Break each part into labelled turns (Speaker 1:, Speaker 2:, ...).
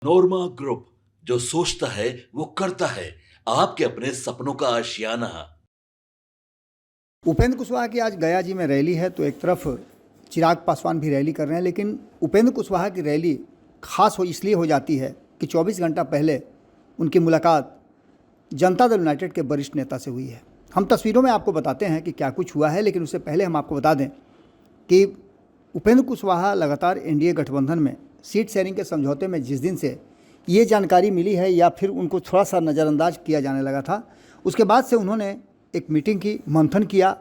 Speaker 1: नोरमा group, जो सोचता है वो करता है। आपके अपने सपनों का आशियाना।
Speaker 2: उपेंद्र कुशवाहा की आज गया जी में रैली है, तो एक तरफ चिराग पासवान भी रैली कर रहे हैं, लेकिन उपेंद्र कुशवाहा की रैली खास इसलिए हो जाती है कि 24 घंटा पहले उनकी मुलाकात जनता दल यूनाइटेड के वरिष्ठ नेता से हुई है। हम तस्वीरों में आपको बताते हैं कि क्या कुछ हुआ है, लेकिन उससे पहले हम आपको बता दें कि उपेंद्र कुशवाहा लगातार एनडीए गठबंधन में सीट शेयरिंग के समझौते में जिस दिन से ये जानकारी मिली है या फिर उनको थोड़ा सा नज़रअंदाज किया जाने लगा था, उसके बाद से उन्होंने एक मीटिंग की, मंथन किया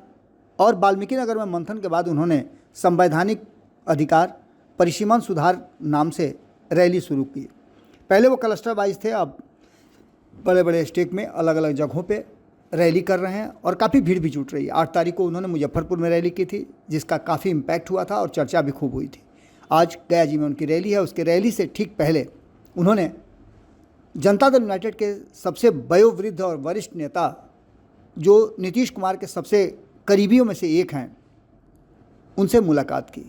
Speaker 2: और वाल्मीकि नगर में मंथन के बाद उन्होंने संवैधानिक अधिकार परिसीमन सुधार नाम से रैली शुरू की। पहले वो क्लस्टर वाइज थे, अब बड़े बड़े स्टेट में अलग अलग जगहों पे रैली कर रहे हैं और काफ़ी भीड़ भी जुट रही है। 8 तारीख को उन्होंने मुजफ्फरपुर में रैली की थी, जिसका काफ़ी इम्पैक्ट हुआ था और चर्चा भी खूब हुई थी। आज गया जी में उनकी रैली है। उसके रैली से ठीक पहले उन्होंने जनता दल यूनाइटेड के सबसे वयोवृद्ध और वरिष्ठ नेता, जो नीतीश कुमार के सबसे करीबियों में से एक हैं, उनसे मुलाकात की।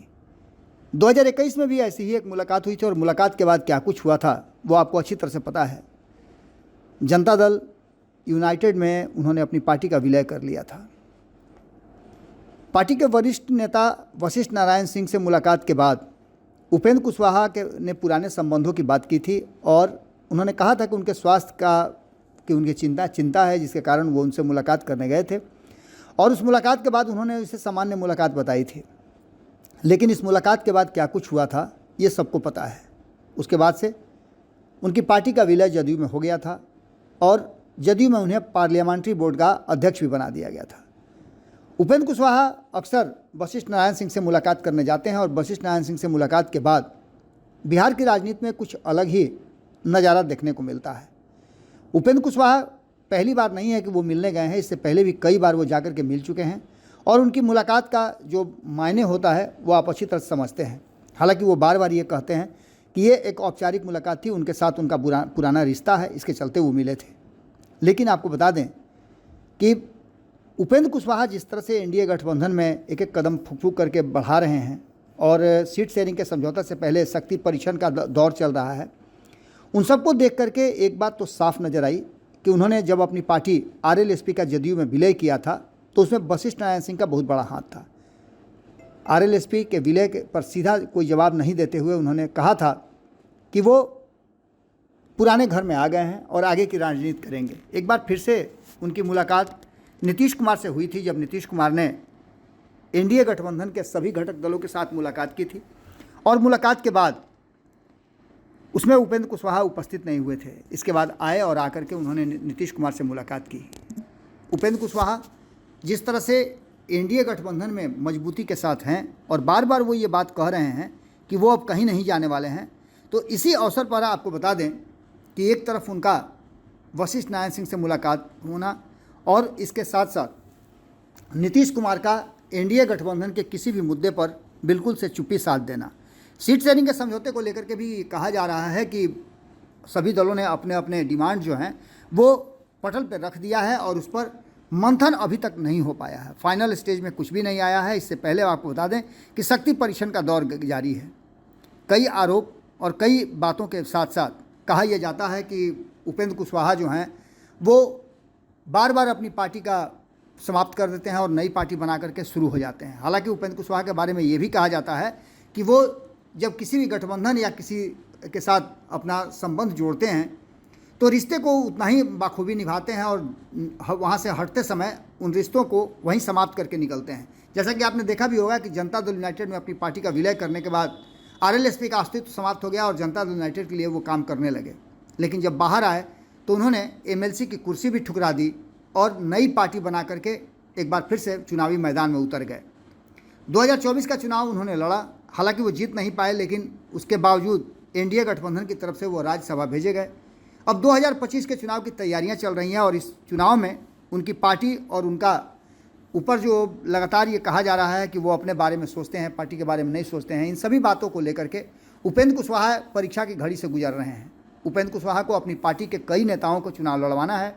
Speaker 2: 2021 में भी ऐसी ही एक मुलाकात हुई थी और मुलाकात के बाद क्या कुछ हुआ था वो आपको अच्छी तरह से पता है। जनता दल यूनाइटेड में उन्होंने अपनी पार्टी का विलय कर लिया था। पार्टी के वरिष्ठ नेता वशिष्ठ नारायण सिंह से मुलाकात के बाद उपेंद्र कुशवाहा ने पुराने संबंधों की बात की थी और उन्होंने कहा था कि उनके स्वास्थ्य की उनकी चिंता है, जिसके कारण वो उनसे मुलाकात करने गए थे और उस मुलाकात के बाद उन्होंने इसे सामान्य मुलाकात बताई थी। लेकिन इस मुलाकात के बाद क्या कुछ हुआ था ये सबको पता है। उसके बाद से उनकी पार्टी का विलय जदयू में हो गया था और जदयू में उन्हें पार्लियामेंट्री बोर्ड का अध्यक्ष भी बना दिया गया था। उपेंद्र कुशवाहा अक्सर वशिष्ठ नारायण सिंह से मुलाकात करने जाते हैं और वशिष्ठ नारायण सिंह से मुलाकात के बाद बिहार की राजनीति में कुछ अलग ही नज़ारा देखने को मिलता है। उपेंद्र कुशवाहा पहली बार नहीं है कि वो मिलने गए हैं, इससे पहले भी कई बार वो जाकर के मिल चुके हैं और उनकी मुलाकात का जो मायने होता है वो आप अच्छी तरह से समझते हैं। हालांकि वो बार बार ये कहते हैं कि ये एक औपचारिक मुलाकात थी, उनके साथ उनका पुराना रिश्ता है, इसके चलते वो मिले थे। लेकिन आपको बता दें कि उपेंद्र कुशवाहा जिस तरह से एनडीए गठबंधन में एक एक कदम फूक फूक करके बढ़ा रहे हैं और सीट शेयरिंग के समझौता से पहले शक्ति परीक्षण का दौर चल रहा है, उन सबको देख करके एक बात तो साफ नज़र आई कि उन्होंने जब अपनी पार्टी आरएलएसपी का जदयू में विलय किया था तो उसमें वशिष्ठ नारायण सिंह का बहुत बड़ा हाथ था। आरएलएसपी के विलय पर सीधा कोई जवाब नहीं देते हुए उन्होंने कहा था कि वो पुराने घर में आ गए हैं और आगे की राजनीति करेंगे। एक बार फिर से उनकी मुलाकात नीतीश कुमार से हुई थी, जब नीतीश कुमार ने एनडीए गठबंधन के सभी घटक दलों के साथ मुलाकात की थी और मुलाकात के बाद उसमें उपेंद्र कुशवाहा उपस्थित नहीं हुए थे। इसके बाद आए और आकर के उन्होंने नीतीश कुमार से मुलाकात की। उपेंद्र कुशवाहा जिस तरह से एनडीए गठबंधन में मजबूती के साथ हैं और बार बार वो ये बात कह रहे हैं कि वो अब कहीं नहीं जाने वाले हैं, तो इसी अवसर पर आपको बता दें कि एक तरफ उनका वशिष्ठ नारायण सिंह से मुलाकात होना और इसके साथ साथ नीतीश कुमार का एनडीए गठबंधन के किसी भी मुद्दे पर बिल्कुल से चुप्पी साध देना। सीट शेयरिंग के समझौते को लेकर के भी कहा जा रहा है कि सभी दलों ने अपने अपने डिमांड जो हैं वो पटल पर रख दिया है और उस पर मंथन अभी तक नहीं हो पाया है। फाइनल स्टेज में कुछ भी नहीं आया है। इससे पहले आपको बता दें कि शक्ति परीक्षण का दौर जारी है। कई आरोप और कई बातों के साथ साथ कहा यह जाता है कि उपेंद्र कुशवाहा जो हैं वो बार बार अपनी पार्टी का समाप्त कर देते हैं और नई पार्टी बना करके शुरू हो जाते हैं। हालांकि उपेंद्र कुशवाहा के बारे में ये भी कहा जाता है कि वो जब किसी भी गठबंधन या किसी के साथ अपना संबंध जोड़ते हैं तो रिश्ते को उतना ही बाखूबी निभाते हैं और वहाँ से हटते समय उन रिश्तों को वहीं समाप्त करके निकलते हैं। जैसा कि आपने देखा भी होगा कि जनता दल यूनाइटेड में अपनी पार्टी का विलय करने के बाद आरएलएसपी का अस्तित्व समाप्त हो गया और जनता दल यूनाइटेड के लिए वो काम करने लगे। लेकिन जब बाहर आए तो उन्होंने एमएलसी की कुर्सी भी ठुकरा दी और नई पार्टी बना करके एक बार फिर से चुनावी मैदान में उतर गए। 2024 का चुनाव उन्होंने लड़ा, हालांकि वो जीत नहीं पाए, लेकिन उसके बावजूद एनडीए गठबंधन की तरफ से वो राज्यसभा भेजे गए। अब 2025 के चुनाव की तैयारियां चल रही हैं और इस चुनाव में उनकी पार्टी और उनका ऊपर जो लगातार ये कहा जा रहा है कि वो अपने बारे में सोचते हैं, पार्टी के बारे में नहीं सोचते हैं, इन सभी बातों को लेकर के उपेंद्र कुशवाहा परीक्षा की घड़ी से गुजर रहे हैं। उपेंद्र कुशवाहा को अपनी पार्टी के कई नेताओं को चुनाव लड़वाना है।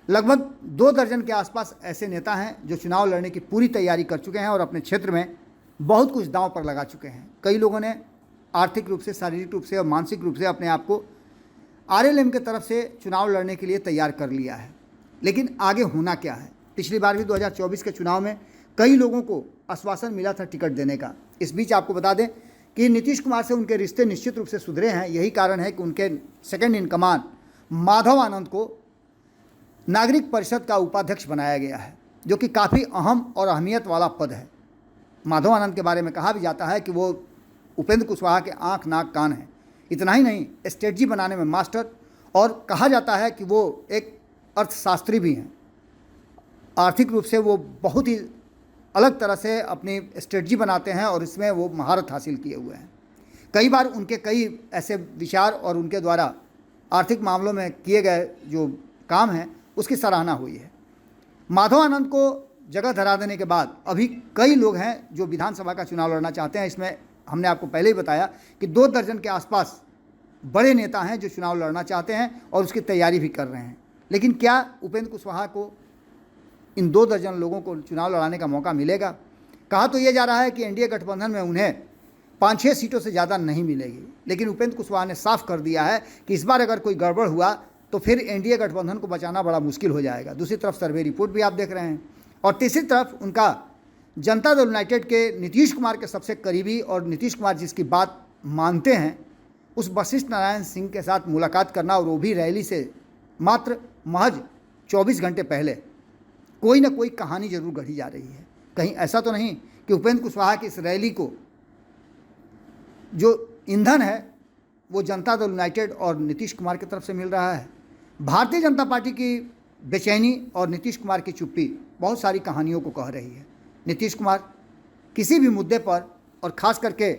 Speaker 2: लगभग 2 दर्जन के आसपास ऐसे नेता हैं जो चुनाव लड़ने की पूरी तैयारी कर चुके हैं और अपने क्षेत्र में बहुत कुछ दांव पर लगा चुके हैं। कई लोगों ने आर्थिक रूप से, शारीरिक रूप से और मानसिक रूप से अपने आप को आरएलएम के तरफ से चुनाव लड़ने के लिए तैयार कर लिया है। लेकिन आगे होना क्या है? पिछली बार भी 2024 के चुनाव में कई लोगों को आश्वासन मिला था टिकट देने का। इस बीच आपको बता दें कि नीतीश कुमार से उनके रिश्ते निश्चित रूप से सुधरे हैं। यही कारण है कि उनके सेकंड इन कमान माधव आनंद को नागरिक परिषद का उपाध्यक्ष बनाया गया है, जो कि काफ़ी अहम और अहमियत वाला पद है। माधव आनंद के बारे में कहा भी जाता है कि वो उपेंद्र कुशवाहा के आँख नाक कान हैं। इतना ही नहीं, स्ट्रेटजी बनाने में मास्टर, और कहा जाता है कि वो एक अर्थशास्त्री भी हैं। आर्थिक रूप से वो बहुत ही अलग तरह से अपनी स्ट्रेटजी बनाते हैं और इसमें वो महारत हासिल किए हुए हैं। कई बार उनके कई ऐसे विचार और उनके द्वारा आर्थिक मामलों में किए गए जो काम हैं उसकी सराहना हुई है। माधव आनंद को जगह धरा देने के बाद अभी कई लोग हैं जो विधानसभा का चुनाव लड़ना चाहते हैं। इसमें हमने आपको पहले ही बताया कि 2 दर्जन के आसपास बड़े नेता हैं जो चुनाव लड़ना चाहते हैं और उसकी तैयारी भी कर रहे हैं। लेकिन क्या उपेंद्र कुशवाहा को इन 2 दर्जन लोगों को चुनाव लड़ाने का मौका मिलेगा? कहा तो ये जा रहा है कि एनडीए गठबंधन में उन्हें 5-6 सीटों से ज़्यादा नहीं मिलेगी। लेकिन उपेंद्र कुशवाहा ने साफ कर दिया है कि इस बार अगर कोई गड़बड़ हुआ तो फिर एनडीए गठबंधन को बचाना बड़ा मुश्किल हो जाएगा। दूसरी तरफ सर्वे रिपोर्ट भी आप देख रहे हैं, और तीसरी तरफ उनका जनता दल यूनाइटेड के नीतीश कुमार के सबसे करीबी और नीतीश कुमार जिसकी बात मानते हैं उस वशिष्ठ नारायण सिंह के साथ मुलाकात करना, और वो भी रैली से मात्र महज 24 घंटे पहले, कोई ना कोई कहानी जरूर गढ़ी जा रही है। कहीं ऐसा तो नहीं कि उपेंद्र कुशवाहा की इस रैली को जो ईंधन है वो जनता दल यूनाइटेड और नीतीश कुमार की तरफ से मिल रहा है? भारतीय जनता पार्टी की बेचैनी और नीतीश कुमार की चुप्पी बहुत सारी कहानियों को कह रही है। नीतीश कुमार किसी भी मुद्दे पर, और ख़ास करके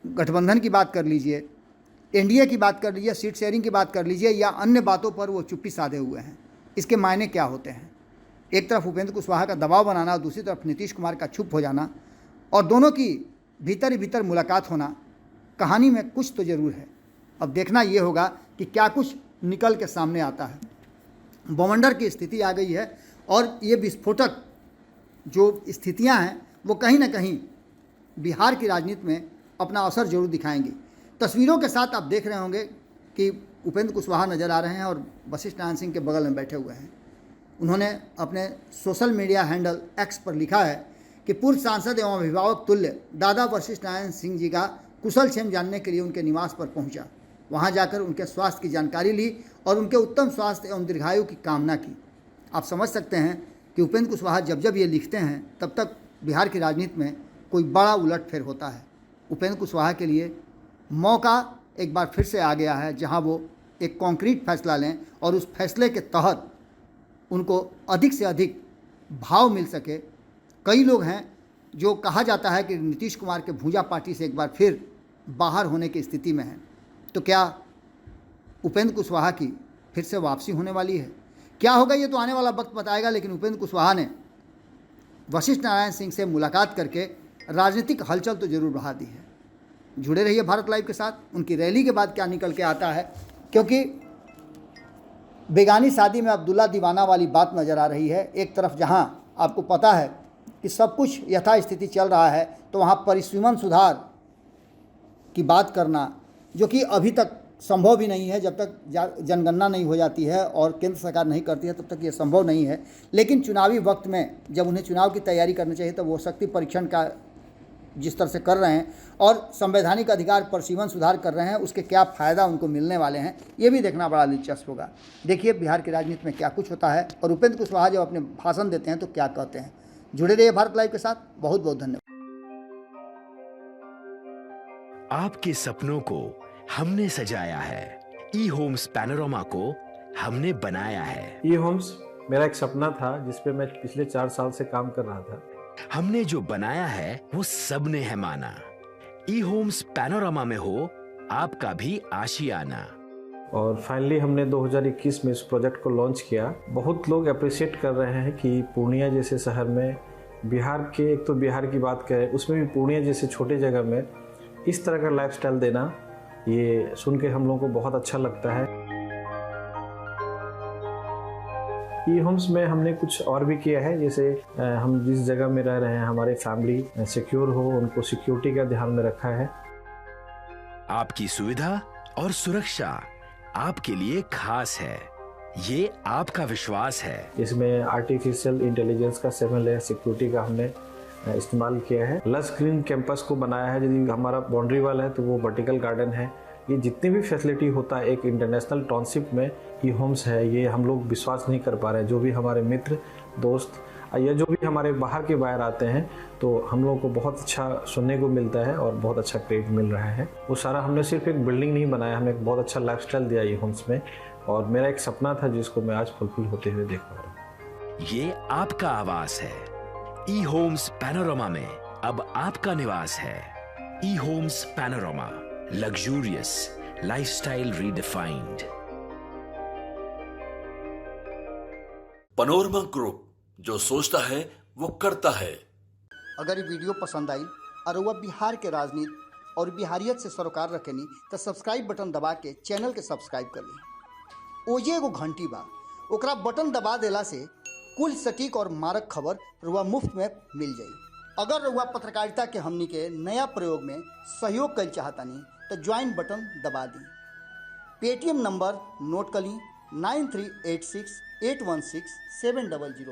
Speaker 2: गठबंधन की बात कर लीजिए, एनडीए की बात कर लीजिए, सीट शेयरिंग की बात कर लीजिए, या अन्य बातों पर वो चुप्पी साधे हुए हैं। इसके मायने क्या होते हैं? एक तरफ उपेंद्र कुशवाहा का दबाव बनाना और दूसरी तरफ नीतीश कुमार का चुप हो जाना, और दोनों की भीतर ही भीतर मुलाकात होना। कहानी में कुछ तो ज़रूर है। अब देखना ये होगा कि क्या कुछ निकल के सामने आता है। बवंडर की स्थिति आ गई है, और ये विस्फोटक जो स्थितियां हैं वो कहीं ना कहीं बिहार की राजनीति में अपना असर जरूर दिखाएंगी। तस्वीरों के साथ आप देख रहे होंगे कि उपेंद्र कुशवाहा नज़र आ रहे हैं और वशिष्ठ नारायण सिंह के बगल में बैठे हुए हैं। उन्होंने अपने सोशल मीडिया हैंडल एक्स पर लिखा है कि पूर्व सांसद एवं अभिभावक तुल्य दादा वशिष्ठ नारायण सिंह जी का कुशल क्षेम जानने के लिए उनके निवास पर पहुंचा। वहां जाकर उनके स्वास्थ्य की जानकारी ली और उनके उत्तम स्वास्थ्य एवं दीर्घायु की कामना की। आप समझ सकते हैं कि उपेंद्र कुशवाहा जब जब ये लिखते हैं तब तक बिहार की राजनीति में कोई बड़ा उलटफेर होता है। उपेंद्र कुशवाहा के लिए मौका एक बार फिर से आ गया है, जहां वो एक कॉन्क्रीट फैसला लें और उस फैसले के तहत उनको अधिक से अधिक भाव मिल सके। कई लोग हैं जो कहा जाता है कि नीतीश कुमार के भूजा पार्टी से एक बार फिर बाहर होने की स्थिति में हैं। तो क्या उपेंद्र कुशवाहा की फिर से वापसी होने वाली है? क्या होगा ये तो आने वाला वक्त बताएगा। लेकिन उपेंद्र कुशवाहा ने वशिष्ठ नारायण सिंह से मुलाकात करके राजनीतिक हलचल तो जरूर बढ़ा दी है। जुड़े रहिए भारत लाइव के साथ। उनकी रैली के बाद क्या निकल के आता है, क्योंकि बेगानी शादी में अब्दुल्ला दीवाना वाली बात नज़र आ रही है। एक तरफ जहां आपको पता है कि सब कुछ यथास्थिति चल रहा है, तो वहां परिसीमन सुधार की बात करना, जो कि अभी तक संभव भी नहीं है। जब तक जनगणना नहीं हो जाती है और केंद्र सरकार नहीं करती है तब तक ये संभव नहीं है। लेकिन चुनावी वक्त में जब उन्हें चुनाव की तैयारी करनी चाहिए तब वो शक्ति परीक्षण का जिस तरह से कर रहे हैं और संवैधानिक अधिकार परिसीमन सुधार कर रहे हैं, उसके क्या फ़ायदा उनको मिलने वाले हैं, ये भी देखना बड़ा दिलचस्प होगा। देखिए बिहार की राजनीति में क्या कुछ होता है और उपेंद्र कुशवाहा जब अपने भाषण देते हैं तो क्या कहते हैं। जुड़े रहिए भारत लाइव के साथ। बहुत बहुत धन्यवाद।
Speaker 3: आपके सपनों को हमने सजाया है, ई होम्स पैनोरामा को हमने बनाया है।
Speaker 4: ई होम्स मेरा एक सपना था जिस पे मैं पिछले 4 साल से काम कर रहा था।
Speaker 3: हमने जो बनाया है वो सबने है माना। ई होम्स पैनोरामा में हो आपका भी आशियाना।
Speaker 4: और फाइनली हमने 2021 में इस प्रोजेक्ट को लॉन्च किया। बहुत लोग अप्रिशिएट कर रहे हैं कि पूर्णिया जैसे शहर में, बिहार के, एक तो बिहार की बात करें उसमें भी पूर्णिया जैसे छोटे जगह में इस तरह का लाइफस्टाइल देना, ये सुन के हम लोगों को बहुत अच्छा लगता है। ई होम्स में हमने कुछ और भी किया है, जैसे हम जिस जगह में रह रहे हैं हमारे फैमिली सिक्योर हो, उनको सिक्योरिटी का ध्यान में रखा है।
Speaker 3: आपकी सुविधा और सुरक्षा आपके लिए खास है। ये आपका विश्वास है।
Speaker 4: इसमें आर्टिफिशियल इंटेलिजेंस का 7 लेयर सिक्योरिटी का हमने इस्तेमाल किया है। लश ग्रीन कैंपस को बनाया है। यदि हमारा बाउंड्री वाल है तो वो वर्टिकल गार्डन है। ये जितनी भी फैसिलिटी होता है एक इंटरनेशनल टाउनशिप में, ई होम्स है, ये हम लोग विश्वास नहीं कर पा रहे हैं। जो भी हमारे मित्र दोस्त या जो भी हमारे बाहर के बाहर आते हैं तो हम लोगों को बहुत अच्छा सुनने को मिलता है और बहुत अच्छा क्रेडिट मिल रहा है। वो सारा हमने सिर्फ एक बिल्डिंग नहीं बनाया, हमें एक बहुत अच्छा लाइफस्टाइल दिया ई होम्स में, और मेरा एक सपना था जिसको मैं आज फुलफिल होते हुए देख पा रहा हूँ।
Speaker 3: ये आपका आवास है। ई होम्स पैनोरामा में अब आपका निवास है। E homes Panorama, luxurious lifestyle redefined.
Speaker 1: Panorama group, जो सोचता है वो करता है।
Speaker 2: अगर ये वीडियो पसंद आई और वह बिहार के राजनीति और बिहारियत से सरोकार रखेनी तो सब्सक्राइब बटन दबा के चैनल के सब्सक्राइब कर ली। ओजे एगो घंटी बा, ओकरा बटन दबा देला से कुल सटीक और मारक खबर रुआ मुफ्त में मिल जाई। अगर रुआ पत्रकारिता के हमनी के नया प्रयोग में सहयोग कर चाहतानी तो ज्वाइन बटन दबा दी। पेटीएम नंबर नोट कर ली 9386816700।